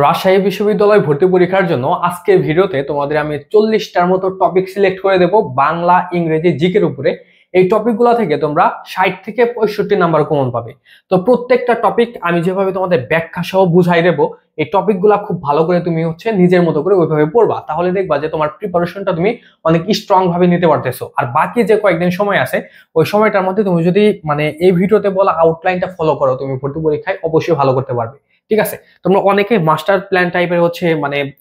রাজশাহী বিশ্ববিদ্যালয় ভর্তি পরীক্ষার জন্য আজকের ভিডিওতে তোমাদের আমি 40টার মতো টপিক সিলেক্ট করে দেব বাংলা ইংরেজি জিকের উপরে। এই টপিকগুলো থেকে তোমরা 60 থেকে 65 নাম্বার কমন পাবে। তো প্রত্যেকটা টপিক আমি যেভাবে তোমাদের ব্যাখ্যা সহ বুঝাই দেব, এই টপিকগুলো খুব ভালো করে তুমি নিজের মতো করে ওইভাবে পড়বা, তাহলে দেখবা যে তোমার প্রিপারেশনটা তুমি অনেক স্ট্রং ভাবে নিতে পারতেছো। আর বাকি যে কয়েকদিন সময় আছে ওই সময়টার মধ্যে তুমি যদি এই ভিডিওতে বলা আউটলাইনটা ফলো করো, তুমি ভর্তি পরীক্ষায় অবশ্যই ভালো করতে পারবে। ঠিক আছে, তোমরা অনেকে মাস্টার প্ল্যান টাইপের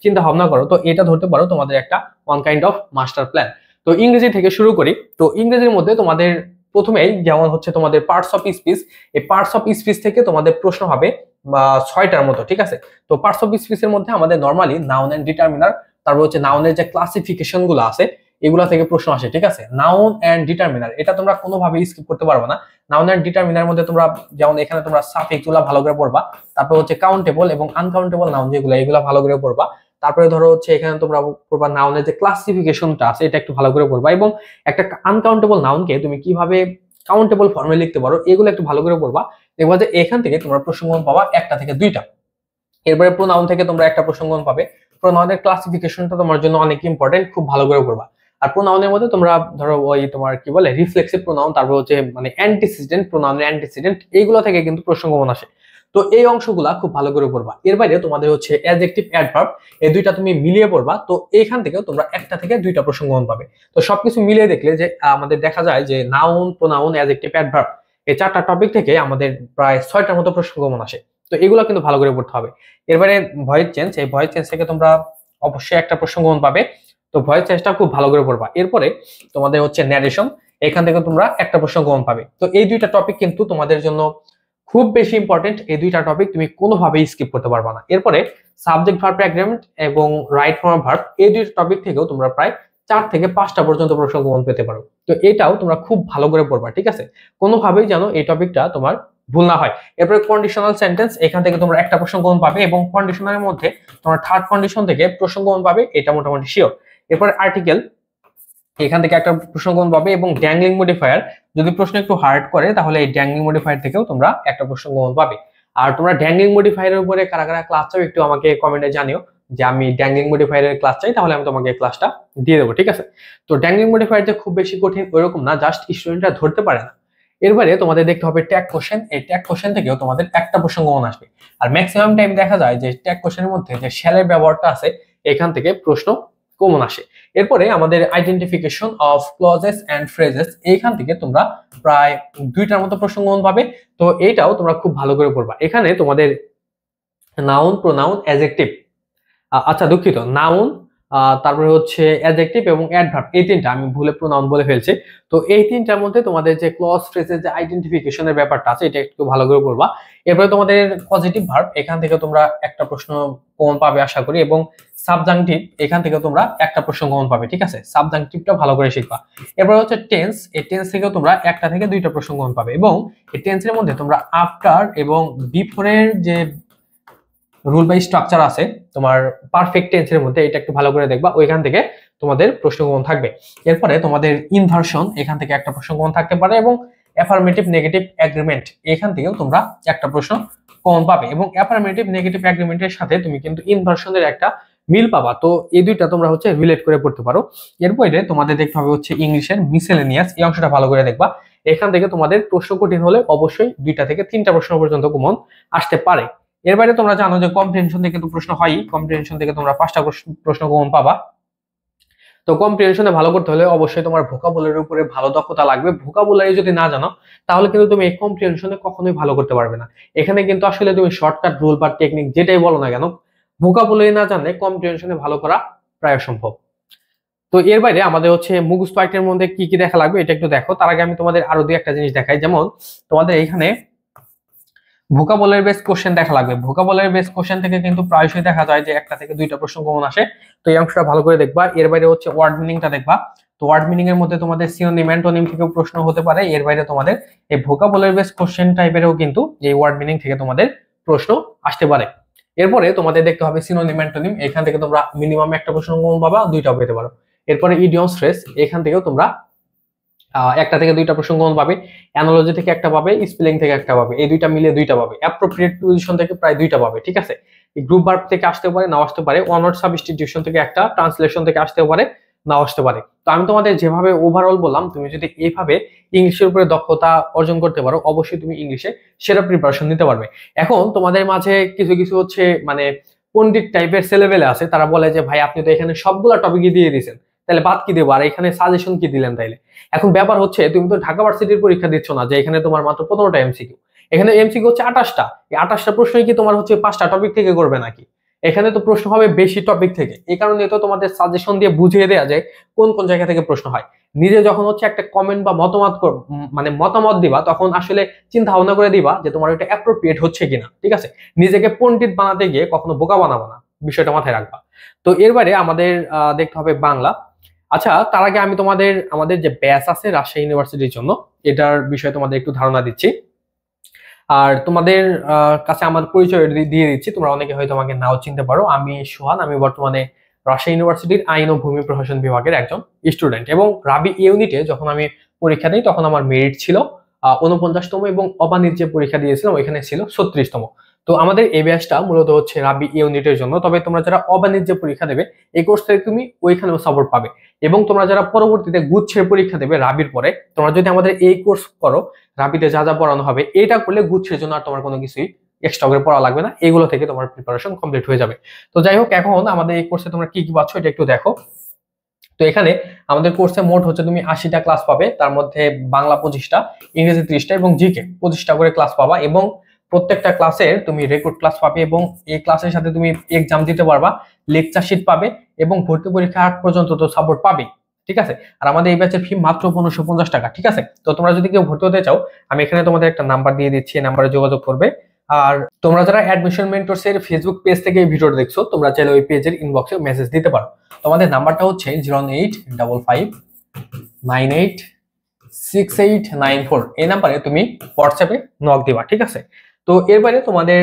চিন্তা ভাবনা করো, তো এটা ধরতে পারো তোমাদের একটা one kind of master plan. তো ইংরেজি থেকে শুরু করি। তো ইংরেজির মধ্যে তোমাদের প্রথমেই যেমন তোমাদের পার্টস অফ স্পিচ। এই পার্টস অফ স্পিচ থেকে তোমাদের প্রশ্ন হবে 6টার মতো। ঠিক আছে, তো পার্টস অফ স্পিচের মধ্যে আমাদের নর্মালি নাউন এন্ড ডিটারমিনার, তারপর নাউনের যে ক্লাসিফিকেশন গুলো আছে এগুলা থেকে প্রশ্ন আসে। ঠিক আছে, নাউন এন্ড ডিটারমিনার এটা তোমরা কোনোভাবে স্কিপ করতে পারবে না। নাউন এন্ড ডিটারমিনার মধ্যে তোমরা যেমন এখানে তোমরা সাফিক্স গুলা ভালো করে পড়বা, তারপর কাউন্টেবল এবং আনকাউন্টেবল নাউন যেগুলো এগুলো ভালো করে পড়বা। তারপরে ধরো এখানে তোমরা পড়বা নাউনের যে ক্লাসিফিকেশনটা আছে এটা একটু ভালো করে পড়বা, এবং একটা আনকাউন্টেবল নাউনকে তুমি কিভাবে কাউন্টেবল ফর্মে লিখতে পারো এগুলো একটু ভালো করে পড়বা। দেখবা যে এখান থেকে তোমরা প্রসঙ্গ পাবা একটা থেকে দুইটা। এরপরে প্রোনাউন থেকে তোমরা একটা প্রসঙ্গ পাবে। প্রোনাউনের ক্লাসিফিকেশনটা তোমার জন্য অনেক ইম্পর্টেন্ট, খুব ভালো করে পড়বা। আর প্রোনাউনের মধ্যে তোমরা ধরো তোমার কি বলে রিফ্লেক্সিভ প্রোনাউন, তারপর অ্যান্টিসিডেন্ট, প্রোনাউনের অ্যান্টিসিডেন্ট, এইগুলো থেকে কিন্তু প্রসঙ্গমন আসে। তো এই অংশগুলা খুব ভালো করে পড়বা। এর বাইরে তোমাদের অ্যাডজেক্টিভ, অ্যাডভার্ব, এই দুইটা তুমি মিলিয়ে পড়বা। তো এইখান থেকেও তোমরা একটা থেকে দুইটা প্রসঙ্গমন পাবে। তো সবকিছু মিলিয়ে দেখলে যে আমাদের দেখা যায় যে নাউন, প্রোনাউন, অ্যাডজেক্টিভ, অ্যাডভার্ব এই চারটা টপিক থেকে আমাদের প্রায় 6টার মতো প্রসঙ্গমন আসে। তো এগুলো কিন্তু ভালো করে পড়তে হবে। এরপরে ভয়েস চেঞ্জ, এই ভয়েস চেঞ্জ থেকে তোমরা অবশ্যই একটা প্রসঙ্গমন পাবে। তো ভয়েস চেঞ্জটা খুব ভালো করে পড়বা। এরপরে তোমাদের ন্যারেশন, এখান থেকে তোমরা একটা প্রসঙ্গমন পাবে। তো এই দুইটা টপিক কিন্তু তোমাদের জন্য খুব বেশি ইম্পর্টেন্ট। এই দুইটা টপিক তুমি কোনোভাবেই স্কিপ করতে পারবা না। এরপরে সাবজেক্ট ভার্ব এগ্রিমেন্ট এবং রাইট ফর্ম ভার্ব, এই দুইটা টপিক থেকেও তোমরা প্রায় 4 থেকে 5টা পর্যন্ত প্রসঙ্গমন পেতে পারো। তো এটাও তোমরা খুব ভালো করে পড়বা। ঠিক আছে, কোনোভাবেই যেন এই টপিকটা তোমার ভুল না হয়। এরপরে কন্ডিশনাল সেন্টেন্স, এখান থেকে তোমরা একটা প্রসঙ্গমন পাবে, এবং কন্ডিশনালের মধ্যে তোমরা থার্ড কন্ডিশন থেকে প্রসঙ্গমন পাবে, এটা মোটামুটি শিওর। এরপরে আর্টিকেল, এখান থেকে একটা প্রসঙ্গমন পাবে, এবং ড্যাংলিং মডিফায়ার, যদি প্রশ্ন একটু হার্ড করে তাহলে এই ড্যাংলিং মডিফায়ার থেকেও তোমরা একটা প্রসঙ্গমন পাবে। আর তোমরা ড্যাংলিং মডিফায়ারের উপরে কারা কারা ক্লাস চাও একটু আমাকে কমেন্টে জানিও যে আমি ড্যাংলিং মডিফায়ারের ক্লাস চাই, তাহলে আমি তোমাকে ক্লাসটা দিয়ে দেবো। ঠিক আছে, তো ড্যাংলিং মডিফায়ার যে খুব বেশি কঠিন ওইরকম না, জাস্ট স্টুডেন্টরা ধরতে পারে না। এরপরে তোমাদের দেখতে হবে ট্যাগ কোশ্চেন, এই ট্যাগ কোশ্চেন থেকেও তোমাদের একটা প্রসঙ্গমন আসবে। আর ম্যাক্সিমাম টাইম দেখা যায় যে ট্যাগ কোশ্চেনের মধ্যে যে শ্যালের ব্যবহারটা আছে এখান থেকে প্রশ্ন কমন আসে। এরপরে আমাদের identification of clauses and phrases, এইখান থেকে তোমরা প্রায় 2টার মতো প্রসঙ্গমন পাবে। তো এইটাও তোমরা খুব ভালো করে পড়বা। এখানে তোমাদের নাউন, প্রোনাউন, অ্যাডজেক্টিভ, আচ্ছা দুঃখিত, নাউন, তারপরে অ্যাডজেক্টিভ এবং অ্যাডভার্ব, এই তিনটা আমি ভুলে প্রোনাউন বলে ফেলছি। তো এই তিনটার মধ্যে তোমাদের যে ক্লজ ফ্রেজের যে আইডেন্টিফিকেশনের ব্যাপারটা আছে এটা একটু ভালো করে পড়বা। এরপরে তোমাদের পজিটিভ ভার্ব, এখান থেকে তোমরা একটা প্রশ্ন কমন পাবে আশা করি, এবং সাবজাংটিভ, এখান থেকে তোমরা একটা প্রশ্ন কমন পাবে। ঠিক আছে, সাবজাংটিভটা ভালো করে শিখবা। এরপর টেন্স, এই টেন্স থেকেও তোমরা একটা থেকে দুইটা প্রশ্ন কমন পাবে, এবং এই টেন্সের মধ্যে তোমরা আফটার এবং বিফোরের যে রুল বাই স্ট্রাকচার আছে তোমার পারফেক্ট টেন্সের মধ্যে, এটা একটু ভালো করে দেখবা, ওইখান থেকে তোমাদের প্রশ্ন কমন থাকবে। এরপরে তোমাদের ইনভার্সন, এখান থেকে একটা প্রশ্ন কমন থাকতে পারে, এবং অ্যাফার্মেটিভ নেগেটিভ এগ্রিমেন্ট, এখান থেকেও তোমরা একটা প্রশ্ন কমন পাবে। এবং অ্যাফার্মেটিভ নেগেটিভ এগ্রিমেন্টের সাথে তুমি কিন্তু ইনভার্সনের একটা মিল পাবা। তো এই দুইটা তোমরা রিলেট করে পড়তে পারো। এরপরে তোমাদের দেখতে হবে ইংলিশের মিসেলেনিয়াস, এই অংশটা ভালো করে দেখবা। এখান থেকে তোমাদের প্রশ্ন কঠিন হলে অবশ্যই 2টা থেকে 3টা প্রশ্ন পর্যন্ত কমন আসতে পারে। এর বাইরে তোমরা জানো যে কম্প্রিহেনশন থেকে তো প্রশ্ন হয়ই, কম্প্রিহেনশন থেকে তোমরা 5টা প্রশ্ন কমন পাবা। তো কম্প্রিহেনশনে ভালো করতে হলে অবশ্যই তোমার ভোকাবুলারির উপরে ভালো দক্ষতা লাগবে। ভোকাবুলারি যদি না জানো তাহলে কিন্তু তুমি এই কম্প্রিহেনশনে কখনোই ভালো করতে পারবে না। এখানে কিন্তু আসলে তুমি শর্টকাট রুল বা টেকনিক যেটাই বলো না কেন, ভোকাবুলারি না জানলে কম্প্রিহেনশনে ভালো করা প্রায় অসম্ভব। তো এর বাইরে আমাদের মুখস্থ আইটেমের মধ্যে কি কি দেখা লাগবে এটা একটু দেখো। তার আগে আমি তোমাদের আরো দুই একটা জিনিস দেখাই। যেমন তোমাদের এখানে ভোকাবুলারি বেস কোশ্চেন দেখা লাগবে। ভোকাবুলারি বেস কোশ্চেন থেকে কিন্তু প্রায়শই দেখা যায় যে একটা থেকে দুইটা প্রশ্ন কমন আসে। তো এই অংশটা ভালো করে দেখবা। এর বাইরে ওয়ার্ড মিনিংটা দেখবা। তো ওয়ার্ড মিনিং এর মধ্যে তোমাদের সিনোনিম অ্যান্টোনিম থেকেও প্রশ্ন হতে পারে। এর বাইরে তোমাদের এই ভোকাবুলারি বেস কোশ্চেন টাইপেরও কিন্তু এই ওয়ার্ড মিনিং থেকে তোমাদের প্রশ্ন আসতে পারে। এরপরে তোমাদের দেখতে হবে সিনোনিম অ্যান্টোনিম, এখান থেকে তোমরা মিনিমাম একটা প্রশ্ন কমন পাবা, দুইটাও পেতে পারো। এরপরে ইডিয়ম স্ট্রেস, এখান থেকেও তোমরা একটা থেকে দুইটা প্রসঙ্গ পাবে। অ্যানালজি থেকে একটা পাবে, স্পেলিং থেকে একটা পাবে, এই দুইটা মিলে দুইটা পাবে। অ্যাপ্রোপ্রিয়েট পজিশন থেকে প্রায় দুইটা পাবে। ঠিক আছে, গ্রুপ ভার্ব থেকে আসতে পারে, নাও আসতে পারে, ওয়ান ওয়ার্ড সাবস্টিটিউশন থেকে একটা, ট্রান্সলেশন থেকে আসতে পারে, নাও আসতে পারে। তো আমি তোমাদের যেভাবে ওভারঅল বললাম, তুমি যদি এইভাবে ইংলিশের উপরে দক্ষতা অর্জন করতে পারো, অবশ্যই তুমি ইংলিশে সেরা প্রিপারেশন নিতে পারবে। এখন তোমাদের মাঝে কিছু কিছু হচ্ছে মানে পণ্ডিত টাইপের ছেলেবেলে আছে, তারা বলে যে ভাই আপনি তো এখানে সবগুলা টপিকই দিয়ে দিয়েছেন, তাহলে বাদ কি দেবো, আর এখানে সাজেশন কি দিলেন তাইলে। এখন ব্যাপার হচ্ছে তুমি তো ঢাকা ভার্সিটির পরীক্ষা দিচ্ছ না যে এখানে তোমার মাত্র 15টা এমসিকিউ, এখানে এমসিকিউ হচ্ছে 28টা। এই 28টা প্রশ্নই কি তোমার হচ্ছে 5টা টপিক থেকে করবে নাকি? এখানে তো প্রশ্ন হবে বেশি টপিক থেকে। এই কারণে তো তোমাদের সাজেশন দিয়ে বুঝিয়ে দেয়া যায় কোন কোন জায়গা থেকে প্রশ্ন হয়। নিজে যখন হচ্ছে একটা কমেন্ট বা মানে মতামত দিবা, তখন আসলে চিন্তা ভাবনা করে দিবা যে তোমার এটা অ্যাপ্রোপ্রিয়েট হচ্ছে কিনা, ঠিক আছে? নিজেকে পণ্ডিত বানাতে গিয়ে কখনো বোকা বানাবো না, বিষয়টা মাথায় রাখবা। তো এর বাইরে আমাদের দেখতে হবে বাংলা। আচ্ছা, তার আগে আমি তোমাদের আমাদের যে ব্যাচ আছে রাজশাহী ইউনিভার্সিটির জন্য, এটার বিষয়ে তোমাদের একটু ধারণা দিচ্ছি। আর তোমাদের কাছে আমার পরিচয় দিয়ে দিচ্ছি, তোমরা অনেকে হয়তো আমাকে নাও চিনতে পারো। আমি সোহান, আমি বর্তমানে রাজশাহী ইউনিভার্সিটির আইন ও ভূমি প্রশাসন বিভাগের একজন স্টুডেন্ট। এবং রাবি ইউনিটে যখন আমি পরীক্ষা দিই তখন আমার মেরিট ছিল 49তম, এবং অবাণিজ্যে পরীক্ষা দিয়েছিলাম ওইখানে ছিল 36তম। তো আমাদের এই ব্যাচটা মূলত হচ্ছে রাবি ইউনিটের জন্য। তবে তোমরা যারা অবাণিজ্যে পরীক্ষা দেবে এই কোর্স থেকে তুমি ওইখানেও সাপোর্ট পাবে। এবং তোমরা যারা পরবর্তীতে গুচ্ছের পরীক্ষা দেবে রাবির পরে, তোমরা যদি আমাদের এই কোর্স করো, রাবিতে যা যা পড়ানো হবে এটা করলে গুচ্ছের জন্য আর তোমার কোনো কিছুই এক্সট্রা করে পড়া লাগবে না, এগুলো থেকে তোমার প্রিপারেশন কমপ্লিট হয়ে যাবে। তো যাই হোক, এখন আমাদের এই কোর্সে তোমরা কি কি পাচ্ছ এটা একটু দেখো। তো এখানে আমাদের কোর্সে মোট হচ্ছে তুমি 80টা ক্লাস পাবে, তার মধ্যে বাংলা 25টা, ইংরেজি 30টা এবং জিকে 25টা করে ক্লাস পাবা। এবং প্রত্যেকটা ক্লাসের তুমি রেকর্ড ক্লাস পাবে, এবং এই ক্লাসের সাথে তুমি এক্সাম দিতে পারবা, লেকচার শিট পাবে, এবং ভর্তি পরীক্ষা আগ পর্যন্ত তো সাপোর্ট পাবে, ঠিক আছে? আর আমাদের এই ব্যাচের ফি মাত্র 1550 টাকা, ঠিক আছে? তো তোমরা যদি কেউ ভর্তি হতে চাও, আমি এখানে তোমাদের একটা নাম্বার দিয়ে দিচ্ছি, এই নাম্বারে যোগাযোগ করবে। আর তোমরা যারা অ্যাডমিশন মেন্টরস এর ফেসবুক পেজ থেকে এই ভিডিওটা দেখছো, তোমরা চাইলে ওই পেজের ইনবক্সে মেসেজ দিতে পারো। তোমাদের নাম্বারটা হচ্ছে 08555986894। এই নাম্বারে তুমি হোয়াটসঅ্যাপে নক দিবা, ঠিক আছে? তো এর বাইরে তোমাদের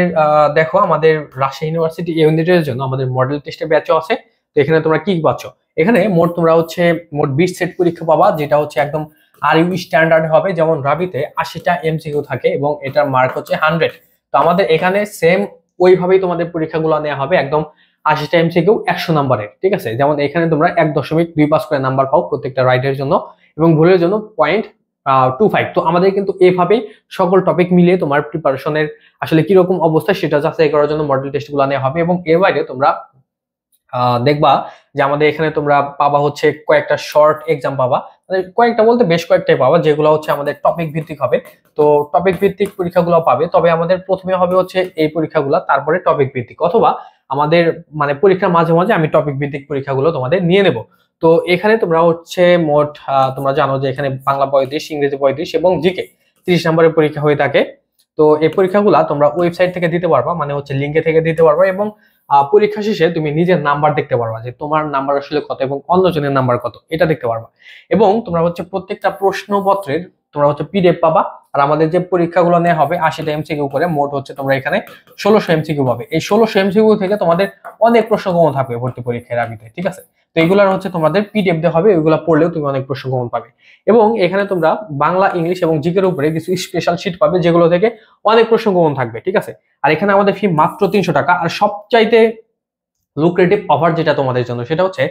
দেখো, আমাদের রাজশাহী ইউনিভার্সিটি ইউনিটের জন্য আমাদের মডেল টেস্টের ব্যাচও আছে। তো এখানে তোমরা কি পাচ্ছ, এখানে তোমরা হচ্ছে মোট 20 সেট পরীক্ষা পাবা, যেটা হচ্ছে একদম আরইউ স্ট্যান্ডার্ড হবে। যেমন রাবিতে 80টা এমসিকিউ থাকে এবং এটার মার্ক হচ্ছে 100। তো আমাদের এখানে সেম ওইভাবেই তোমাদের পরীক্ষাগুলো নেওয়া হবে, একদম 80টা এমসিকিউ 100 নাম্বারের, ঠিক আছে? যেমন এখানে তোমরা 1.25 করে নাম্বার পাও প্রত্যেকটা রাইটের জন্য, এবং ভুলের জন্য 0.25। তো আমাদের কিন্তু এভাবেই সকল টপিক মিলিয়ে তোমার প্রিপারেশনের আসলে কিরকম অবস্থা সেটা যাচাই করার জন্য মডেল টেস্টগুলো নেওয়া হবে। এবং এর বাইরে তোমরা দেখবা যে আমাদের এখানে তোমরা পাবা হচ্ছে কয়েকটা শর্ট এক্সাম পাবা, মানে কয়েকটা বলতে বেশ কয়েকটাই পাবা, যেগুলো হচ্ছে আমাদের টপিক ভিত্তিক হবে। তো টপিক ভিত্তিক পরীক্ষাগুলো পাবে, তবে আমাদের প্রথমে হবে হচ্ছে এই পরীক্ষাগুলো, তারপরে টপিক ভিত্তিক, অথবা আমাদের মানে পরীক্ষার মাঝে মাঝে আমি টপিক ভিত্তিক পরীক্ষাগুলো তোমাদের নিয়ে নেব। তো এখানে তোমরা হচ্ছে মোট তোমরা জানো যে এখানে বাংলা 35, ইংরেজি 35 এবং জিকে 30 নম্বরের পরীক্ষা হয়ে থাকে। তো এই পরীক্ষাগুলো তোমরা ওয়েবসাইট থেকে দিতে পারবা, মানে হচ্ছে লিঙ্কে থেকে দিতে পারবা। এবং পরীক্ষা শেষে তুমি নিজের নাম্বার দেখতে পারবা যে তোমার নাম্বার আসলে কত এবং অন্যজনের নাম্বার কত, এটা দেখতে পারবা। এবং তোমরা হচ্ছে প্রত্যেকটা প্রশ্নপত্রের তোমরা হচ্ছে পিডিএফ পাবা। আর আমাদের যে পরীক্ষাগুলো নেওয়া হবে 80টা এমসিকিউ করে, মোট হচ্ছে তোমরা এখানে 1600 এমসিকিউ পাবে। এই 1600 এমসিকিউ থেকে তোমাদের অনেক প্রশ্ন কমন থাকবে ভর্তি পরীক্ষার আবিতে, ঠিক আছে? তো এগুলার হচ্ছে তোমাদের পিডিএফ দেওয়া হবে, ওইগুলো পড়লেও তুমি অনেক প্রশ্ন কমন পাবে। এবং এখানে তোমরা বাংলা, ইংলিশ এবং জিকের উপরে কিছু স্পেশাল শিট পাবে, যেগুলো থেকে অনেক প্রশ্ন কমন থাকবে, ঠিক আছে? আর এখানে আমাদের ফি মাত্র 300 টাকা। আর সবচাইতে লুক্রেটিভ অফার যেটা তোমাদের জন্য, সেটা হচ্ছে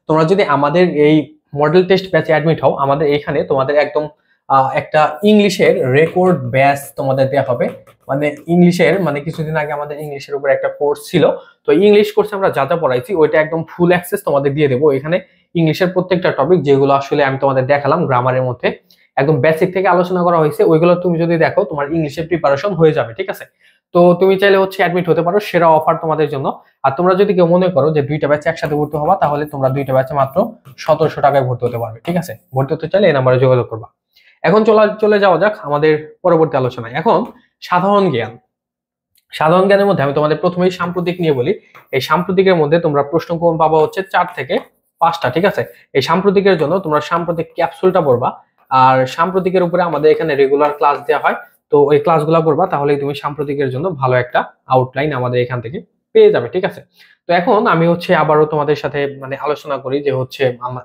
তোমরা যদি আমাদের এই মডেল টেস্ট ব্যাচে অ্যাডমিট হও, আমাদের এখানে তোমাদের একদম একটা ইংলিশের রেকর্ড ব্যাচ তোমাদের দেওয়া হবে। মানে ইংলিশের মানে কিছুদিন আগে আমাদের ইংলিশের উপর একটা কোর্স ছিল, তো ইংলিশ কোর্সে আমরা যা যা পড়াইছি ওইটা একদম ফুল অ্যাক্সেস তোমাদের দিয়ে দেবো। এখানে ইংলিশের প্রত্যেকটা টপিক যেগুলো আসলে আমি তোমাদের দেখালাম গ্রামারের মধ্যে একদম বেসিক থেকে আলোচনা করা হয়েছে, ওইগুলো তুমি যদি দেখো তোমার ইংলিশের প্রিপারেশন হয়ে যাবে, ঠিক আছে? তো তুমি চাইলে হচ্ছে অ্যাডমিট হতে পারো, সেরা অফার তোমাদের জন্য। আর তোমরা যদি কেউ মনে করো যে দুইটা ব্যাচে একসাথে ভর্তি হবা, তাহলে তোমরা দুইটা ব্যাচে মাত্র 1700 টাকায় ভর্তি হতে পারবে, ঠিক আছে? ভর্তি হতে চাইলে এই নাম্বারে যোগাযোগ করবা। এখন চলে যাওয়া যাক আমাদের পরবর্তী আলোচনায়। এখন সাধারণ জ্ঞান। সাধারণ জ্ঞানের মধ্যে আমি তোমাদের প্রথমেই সাম্প্রতিক নিয়ে বলি। এই সাম্প্রতিকের মধ্যে তোমরা প্রশ্ন কমন পাবা হচ্ছে 4 থেকে 5টা, ঠিক আছে? এই সাম্প্রতিকের জন্য তোমরা সাম্প্রতিক ক্যাপসুলটা পড়বা। আর সাম্প্রতিকের উপরে আমাদের এখানে রেগুলার ক্লাস দেওয়া হয়, তো ওই ক্লাসগুলো করবা, তাহলেই তুমি সাম্প্রতিকের জন্য ভালো একটা আউটলাইন আমাদের এখান থেকে পেয়ে যাবে, ঠিক আছে? তো এখন আমি হচ্ছে আবারও তোমাদের সাথে মানে আলোচনা করি যে হচ্ছে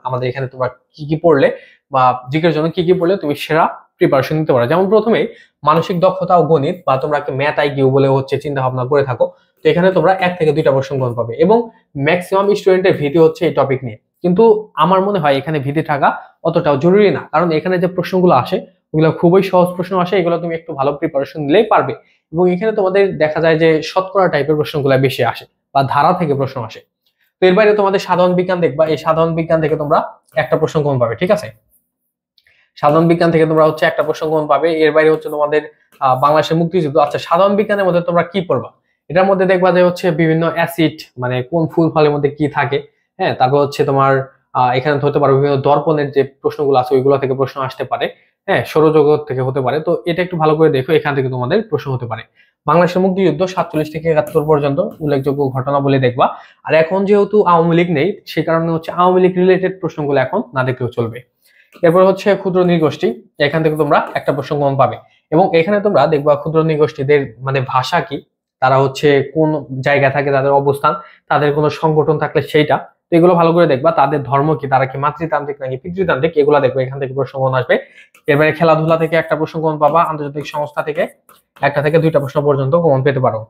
আমাদের এখানে তোমরা কি কি পড়লে বা জিকের জন্য কি কি পড়লে তুমি সেরা প্রিপারেশন নিতে পারো। যেমন প্রথমে মানসিক দক্ষতা ও গণিত, বা তোমরা ম্যাথ আইকিউ বলে হচ্ছে চিন্তা ভাবনা করে থাকো, তো এখানে তোমরা 1 থেকে 2টা প্রশ্ন কমন পাবে এবং ম্যাক্সিমাম স্টুডেন্টের ভীতি হচ্ছে এই টপিক নিয়ে। কিন্তু আমার মনে হয় এখানে ভীতি থাকা অতটাও জরুরি না, কারণ এখানে যে প্রশ্নগুলো আসে ওগুলো খুবই সহজ প্রশ্ন আসে, এগুলো তুমি একটু ভালো প্রিপারেশন নিলেই পারবে। এবং এখানে তোমাদের দেখা যায় যে শতকরা টাইপের প্রশ্নগুলো বেশি আসে বা ধারা থেকে প্রশ্ন আসে। তো এর বাইরে তোমাদের সাধারণ বিজ্ঞান দেখবা, এই সাধারণ বিজ্ঞান থেকে তোমরা একটা প্রশ্ন কমন পাবে, ঠিক আছে। সাধারণ বিজ্ঞান থেকে তোমরা হচ্ছে একটা প্রশ্ন কমন পাবে। এর বাইরে হচ্ছে তোমাদের বাংলাদেশের মুক্তিযুদ্ধ। আচ্ছা, সাধারণ বিজ্ঞানের মধ্যে তোমরা কি পড়বা? এটার মধ্যে দেখবা যে হচ্ছে বিভিন্ন অ্যাসিড, মানে কোন ফুল ফলের মধ্যে কি থাকে, হ্যাঁ। তারপর হচ্ছে তোমার এখানে হতে পারে বিভিন্ন দর্পণের যে প্রশ্নগুলো আছে ওইগুলো থেকে প্রশ্ন আসতে পারে, হ্যাঁ। সৌরজগৎ থেকে হতে পারে। তো এটা একটু ভালো করে দেখো, এখান থেকে তোমাদের প্রশ্ন হতে পারে। বাংলাদেশের মুক্তিযুদ্ধ 47 থেকে 71 পর্যন্ত উল্লেখযোগ্য ঘটনা বলে দেখবা। আর এখন যেহেতু আওয়ামী লীগ নেই, সে কারণে হচ্ছে আওয়ামী লীগ রিলেটেড প্রশ্নগুলো এখন না দেখলেও চলবে। এরপর হচ্ছে ক্ষুদ্র নৃগোষ্ঠী, এখান থেকে তোমরা একটা প্রশ্ন কমন পাবে এবং এখানে তোমরা দেখবা ক্ষুদ্র নৃগোষ্ঠীদের মানে ভাষা কি, তারা হচ্ছে কোন জায়গায় থাকে, তাদের অবস্থান, তাদের কোনো সংগঠন থাকলে সেইটা। তো এগুলো ভালো করে দেখবা। তাদের ধর্ম কি, তারা কি মাতৃতান্ত্রিক নাকি পিতৃতান্ত্রিক, এগুলো দেখবে, এখান থেকে প্রশ্ন কমন আসবে। এরপরে খেলাধুলা থেকে একটা প্রশ্ন কমন পাবা। আন্তর্জাতিক সংস্থা থেকে 1টা থেকে 2টা প্রশ্ন পর্যন্ত কমন পেতে পারো।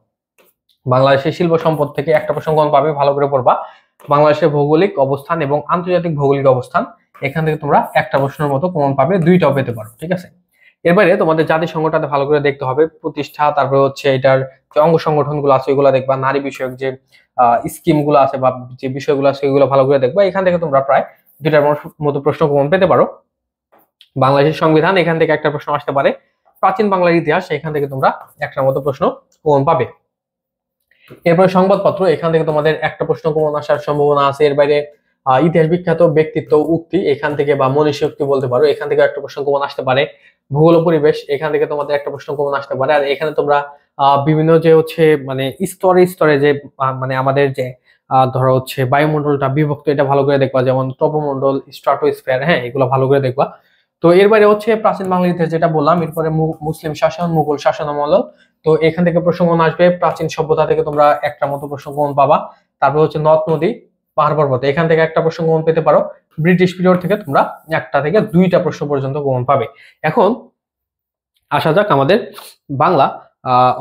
বাংলাদেশের শিল্প সম্পদ থেকে একটা প্রশ্ন কমন পাবে, ভালো করে পড়বা। বাংলাদেশের ভৌগোলিক অবস্থান এবং আন্তর্জাতিক ভৌগোলিক অবস্থান, এখান থেকে তোমরা একটা প্রশ্নের মতো কমন পাবে, 2টাও পেতে পারো, ঠিক আছে। এরপরে তোমাদের জাতিসংঘটাতে ভালো করে দেখতে হবে প্রতিষ্ঠা, তারপরে হচ্ছে এটার যে অঙ্গ সংগঠন গুলো আছে ওইগুলো দেখবা, নারী বিষয়ক যে স্কিম গুলো আছে বা যে বিষয়গুলো আছে ওইগুলো ভালো করে দেখবা। এখান থেকে তোমরা প্রায় 2টার মতো প্রশ্ন কমন পেতে পারো। বাংলাদেশের সংবিধান, এখান থেকে একটা প্রশ্ন আসতে পারে। প্রাচীন বাংলার ইতিহাস, এখান থেকে তোমরা একটার মতো প্রশ্ন কমন পাবে। এরপরে সংবাদপত্র, এখান থেকে তোমাদের একটা প্রশ্ন কমন আসার সম্ভাবনা আছে। এর বাইরে ইতিহাস বিখ্যাত ব্যক্তিত্ব উক্তি, এখান থেকে বা মনীষী উক্তি বলতে পারো, এখান থেকে একটা প্রশ্ন কমন আসতে পারে। ভূগোল ও পরিবেশ, এখান থেকে তোমাদের একটা প্রশ্ন কমন আসতে পারে। আর এখানে তোমরা বিভিন্ন যে হচ্ছে মানে স্তরে স্তরে যে মানে আমাদের যে ধরো হচ্ছে বায়ুমণ্ডলটা বিভক্ত, এটা ভালো করে দেখবা, যেমন ট্রপোমণ্ডল, স্ট্রাটোস্ফিয়ার, হ্যাঁ, এগুলো ভালো করে দেখবা। তো এর বাইরে হচ্ছে প্রাচীন বাংলার ইতিহাস যেটা বললাম, এরপরে মুসলিম শাসন, মুঘল শাসন আমল। তো এখান থেকে প্রশ্ন কমন আসবে। প্রাচীন সভ্যতা থেকে তোমরা একটা মতো প্রশ্ন কমন পাবা। তারপর হচ্ছে নদ নদী, পাহাড় পর্বত, এখান থেকে একটা প্রশ্ন কমন পেতে পারো। ব্রিটিশ পিরিয়ড থেকে তোমরা 1টা থেকে 2টা প্রশ্ন পর্যন্ত কমন পাবে। এখন আসা যাক আমাদের বাংলা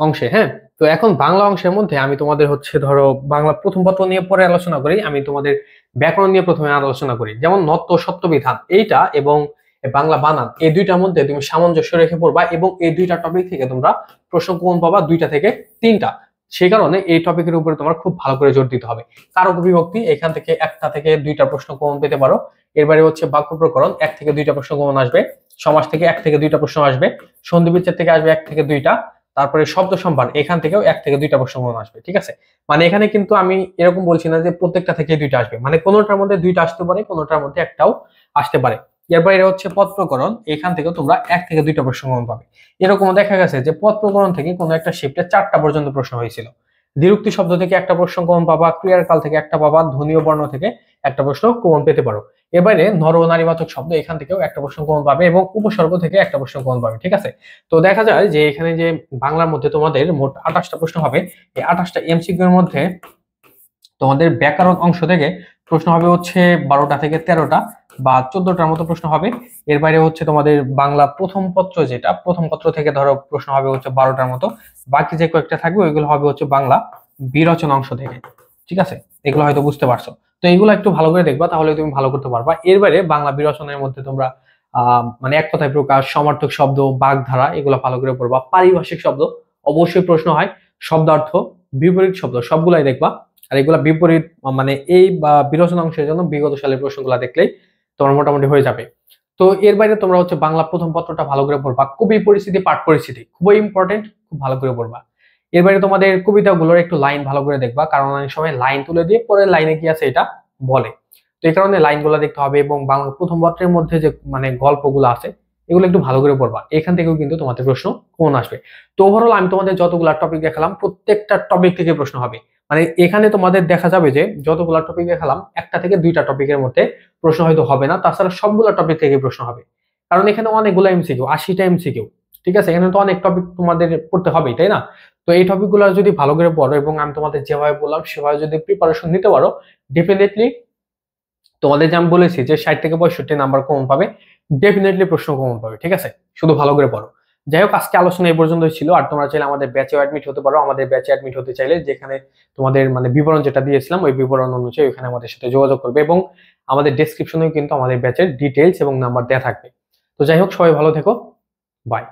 অংশে, হ্যাঁ। তো এখন বাংলা অংশের মধ্যে আমি তোমাদের হচ্ছে ধরো বাংলা প্রথম পত্র নিয়ে পরে আলোচনা করি, আমি তোমাদের ব্যাকরণ নিয়ে প্রথমে আলোচনা করি। যেমন নত্য সত্য বিধান এইটা এবং বাংলা বানান, এই 2টার মধ্যে তুমি সামঞ্জস্য রেখে পড়বা এবং এই 2টা টপিক থেকে তোমরা প্রশ্ন কমন পাবা 2টা থেকে 3টা। সেই কারণে এই টপিকের উপরে তোমার খুব ভালো করে জোর দিতে হবে। কারক বিভক্তি, এখান থেকে 1টা থেকে 2টা প্রশ্ন কমন পেতে পারো। এরবারে হচ্ছে বাক্য প্রকরণ, 1 থেকে 2টা প্রশ্ন কমন আসবে। সমাস থেকে 1 থেকে 2টা প্রশ্ন আসবে। সন্ধি বিচ্ছেদ থেকে আসবে 1 থেকে 2টা। তারপরে শব্দ সম্ভার, এখান থেকেও 1 থেকে 2টা প্রশ্ন কমন আসবে, ঠিক আছে। মানে এখানে কিন্তু আমি এরকম বলছি না যে প্রত্যেকটা থেকে 2টা আসবে, মানে কোনোটার মধ্যে 2টা আসতে পারে, কোনোটার মধ্যে একটাও আসতে পারে। এর বাইরে হচ্ছে পদ প্রকরণ, এখান থেকে তোমরা 1 থেকে 2টা প্রশ্ন কমন পাবে। এরকম দেখা গেছে যে পদ প্রকরণ থেকে কোনো একটা শিফটে 4টা পর্যন্ত প্রশ্ন হয়েছিল। দ্বিরুক্তি শব্দ থেকে একটা প্রশ্ন কমন পাবা, ক্রিয়ার কাল থেকে একটা পাবা, ধ্বনি ও বর্ণ থেকে একটা প্রশ্ন কমন পেতে পারো। এবারে নর ও নারীবাচক শব্দ, এখান থেকেও একটা প্রশ্ন কমন পাবে এবং উপসর্গ থেকে একটা প্রশ্ন কমন পাবে, ঠিক আছে। তো দেখা যায় যে এখানে যে বাংলার মধ্যে তোমাদের মোট 28টা প্রশ্ন হবে। এই 28টা এমসিকিউ এর মধ্যে তোমাদের ব্যাকরণ অংশ থেকে প্রশ্ন হবে হচ্ছে 12টা থেকে 13টা বা 14টার মতো প্রশ্ন হবে। এর বাইরে হচ্ছে তোমাদের বাংলা প্রথম পত্র, যেটা প্রথম পত্র থেকে ধরো প্রশ্ন হবে হচ্ছে 12টার মতো। বাকি যে কয়েকটা থাকবে ওইগুলো হবে হচ্ছে বাংলা বিরচন অংশ থেকে, ঠিক আছে। এগুলো হয়তো বুঝতে পারছো। তো এগুলো একটু ভালো করে দেখবা, তাহলে তুমি ভালো করতে পারবা। এর বাইরে বাংলা বিরচনের মধ্যে তোমরা মানে এক কথায় প্রকাশ, সমার্থক শব্দ, বাগধারা, এগুলো ভালো করে পড়বা। পারিভাষিক শব্দ অবশ্যই প্রশ্ন হয়, শব্দার্থ, বিপরীত শব্দ সবগুলাই দেখবা। আর এগুলা বিপরীত মানে এই বা বিরোচন অংশের জন্য বিগত সালের প্রশ্নগুলো দেখলেই তোমার মোটামুটি হয়ে যাবে। তো এর বাইরে তোমরা হচ্ছে বাংলা প্রথম পত্রটা ভালো করে পড়বা। কবি পরিস্থিতি, পাঠ পরিস্থিতি খুবই ইম্পর্টেন্ট, খুব ভালো করে পড়বা। এর বাইরে তোমাদের কবিতাগুলোর একটু লাইন ভালো করে দেখবা, কারণ অনেক সময় লাইন তুলে দিয়ে পরের লাইনে কি আছে এটা বলে। তো এই কারণে লাইনগুলো দেখতে হবে এবং বাংলা প্রথম পত্রের মধ্যে যে মানে গল্পগুলো আছে এগুলো একটু ভালো করে পড়বা। এখান থেকেও কিন্তু তোমাদের প্রশ্ন কোন আসবে। তো ওভারঅল আমি তোমাদের যতগুলো টপিক দেখালাম প্রত্যেকটা টপিক থেকে প্রশ্ন হবে। মানে এখানে তোমাদের দেখা যাবে যে যতগুলো টপিক দেখালাম 1টা থেকে 2টা টপিকের মধ্যে প্রশ্ন হয়তো হবে না, তাছাড়া সবগুলো টপিক থেকে প্রশ্ন হবে। কারণ এখানে অনেকগুলো এমসিকিউ, 80টা এমসিকিউ, ঠিক আছে। এখানে তো অনেক টপিক তোমাদের পড়তে হবে, তাই না? তো এই টপিকগুলো যদি ভালো করে পড়ো এবং আমি তোমাদের যেভাবে বললাম সেভাবে যদি প্রিপারেশন নিতে পারো, ডেফিনেটলি তোমাদের যে আমি বলেছি যে 60 থেকে 65 নাম্বার কমন পাবে, ডেফিনেটলি প্রশ্ন কমন পাবে, ঠিক আছে। শুধু ভালো করে পড়ো। যাই হোক, আজকে আলোচনা এই পর্যন্তই ছিল। আর তোমরা চাইলে আমাদের ব্যাচে অ্যাডমিট হতে পারো। আমাদের ব্যাচে অ্যাডমিট হতে চাইলে যেখানে তোমাদের মানে বিবরণ যেটা দিয়েছিলাম ওই বিবরণ অনুযায়ী ওখানে আমাদের সাথে যোগাযোগ করবে, এবং আমাদের ডেসক্রিপশনেও কিন্তু আমাদের ব্যাচের ডিটেলস এবং নাম্বার দেওয়া থাকবে। তো যাই হোক, সবাই ভালো থেকো, বাই।